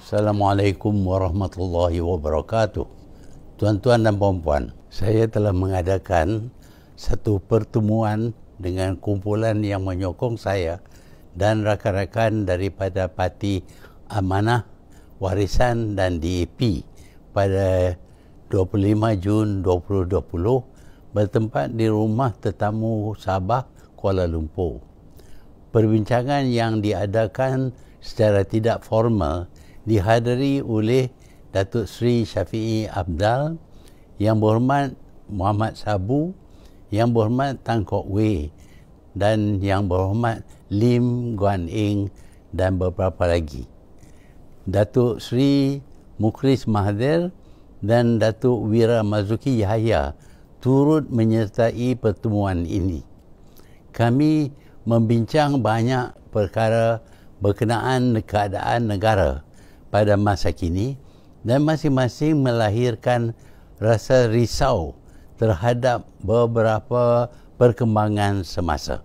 Assalamualaikum warahmatullahi wabarakatuh. Tuan-tuan dan puan-puan, saya telah mengadakan satu pertemuan dengan kumpulan yang menyokong saya dan rakan-rakan daripada Parti Amanah, Warisan dan DAP pada 25 Jun 2020 bertempat di Rumah Tetamu Sabah, Kuala Lumpur. Perbincangan yang diadakan secara tidak formal dihadiri oleh Datuk Seri Shafiee Apdal, Yang Berhormat Muhammad Sabu, Yang Berhormat Tan Kok Wei dan Yang Berhormat Lim Guan Eng dan beberapa lagi. Datuk Seri Mukhlis Mahathir dan Datuk Wira Marzuki Yahaya turut menyertai pertemuan ini. Kami membincang banyak perkara berkenaan keadaan negara pada masa kini dan masing-masing melahirkan rasa risau terhadap beberapa perkembangan semasa.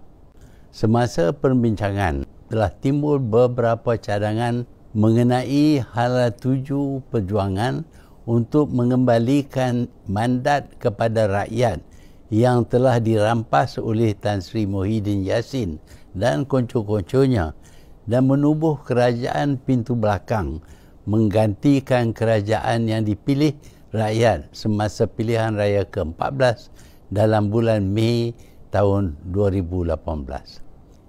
Semasa perbincangan telah timbul beberapa cadangan mengenai hala tuju perjuangan untuk mengembalikan mandat kepada rakyat yang telah dirampas oleh Tan Sri Muhyiddin Yassin dan konco-konconya dan menubuh kerajaan pintu belakang menggantikan kerajaan yang dipilih rakyat semasa pilihan raya ke-14 dalam bulan Mei tahun 2018.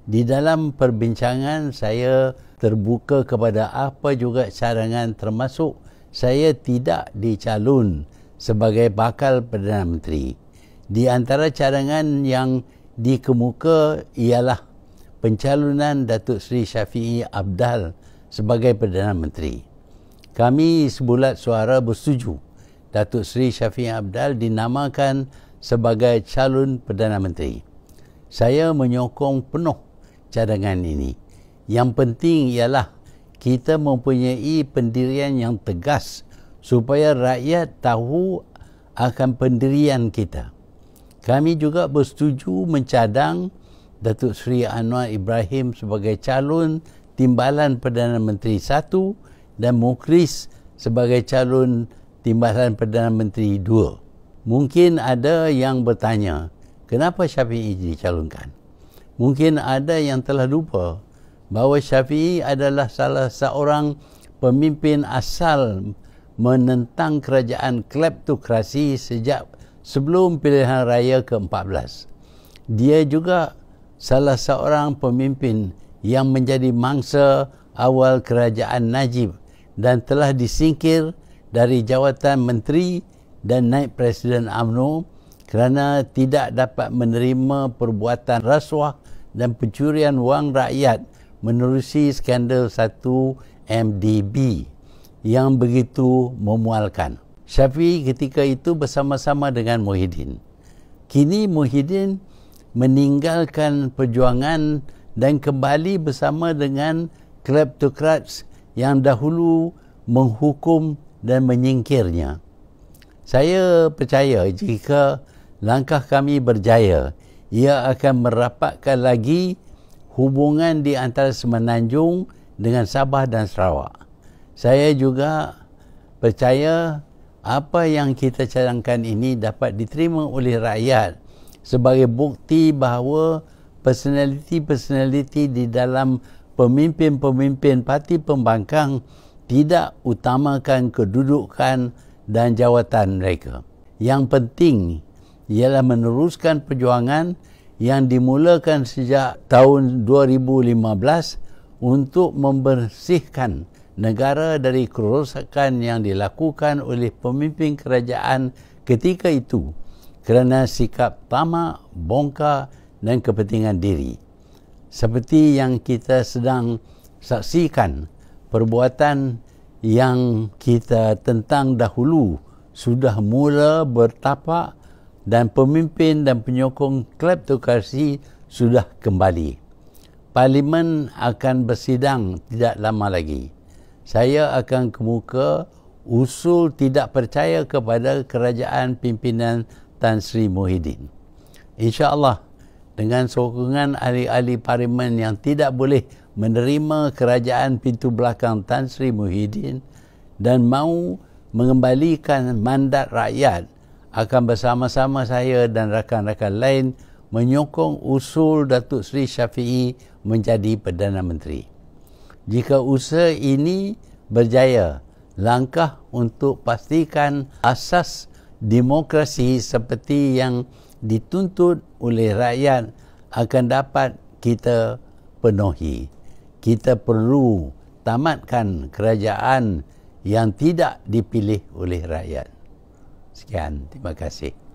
Di dalam perbincangan saya terbuka kepada apa juga cadangan, termasuk saya tidak dicalon sebagai bakal Perdana Menteri. Di antara cadangan yang dikemuka ialah pencalonan Datuk Seri Shafiee Apdal sebagai Perdana Menteri. Kami sebulat suara bersetuju Datuk Seri Shafiee Apdal dinamakan sebagai calon Perdana Menteri. Saya menyokong penuh cadangan ini. Yang penting ialah kita mempunyai pendirian yang tegas supaya rakyat tahu akan pendirian kita. Kami juga bersetuju mencadang Datuk Seri Anwar Ibrahim sebagai calon Timbalan Perdana Menteri 1 dan Mukhlis sebagai calon Timbalan Perdana Menteri 2. Mungkin ada yang bertanya, kenapa Shafiee dicalonkan? Mungkin ada yang telah lupa bahawa Shafiee adalah salah seorang pemimpin asal menentang kerajaan kleptokrasi sejak sebelum pilihan raya ke-14. Dia juga salah seorang pemimpin yang menjadi mangsa awal kerajaan Najib dan telah disingkir dari jawatan menteri dan naib Presiden UMNO kerana tidak dapat menerima perbuatan rasuah dan pencurian wang rakyat menerusi skandal 1 MDB yang begitu memualkan. Shafiee ketika itu bersama-sama dengan Muhyiddin. Kini Muhyiddin meninggalkan perjuangan dan kembali bersama dengan kleptokrat yang dahulu menghukum dan menyingkirnya. Saya percaya jika langkah kami berjaya, ia akan merapatkan lagi hubungan di antara Semenanjung dengan Sabah dan Sarawak. Saya juga percaya apa yang kita cadangkan ini dapat diterima oleh rakyat sebagai bukti bahawa personaliti-personaliti di dalam pemimpin-pemimpin parti pembangkang tidak utamakan kedudukan dan jawatan mereka. Yang penting ialah meneruskan perjuangan yang dimulakan sejak tahun 2015 untuk membersihkan negara dari kerosakan yang dilakukan oleh pemimpin kerajaan ketika itu kerana sikap tamak, bongkar dan kepentingan diri. Seperti yang kita sedang saksikan, perbuatan yang kita tentang dahulu sudah mula bertapak dan pemimpin dan penyokong kleptokrasi sudah kembali. Parlimen akan bersidang tidak lama lagi. Saya akan kemuka usul tidak percaya kepada kerajaan pimpinan Tan Sri Muhyiddin. InsyaAllah dengan sokongan ahli-ahli parlimen yang tidak boleh menerima kerajaan pintu belakang Tan Sri Muhyiddin dan mahu mengembalikan mandat rakyat, akan bersama-sama saya dan rakan-rakan lain menyokong usul Datuk Seri Shafie menjadi Perdana Menteri. Jika usaha ini berjaya, langkah untuk pastikan asas demokrasi seperti yang dituntut oleh rakyat akan dapat kita penuhi. Kita perlu tamatkan kerajaan yang tidak dipilih oleh rakyat. Sekian, terima kasih.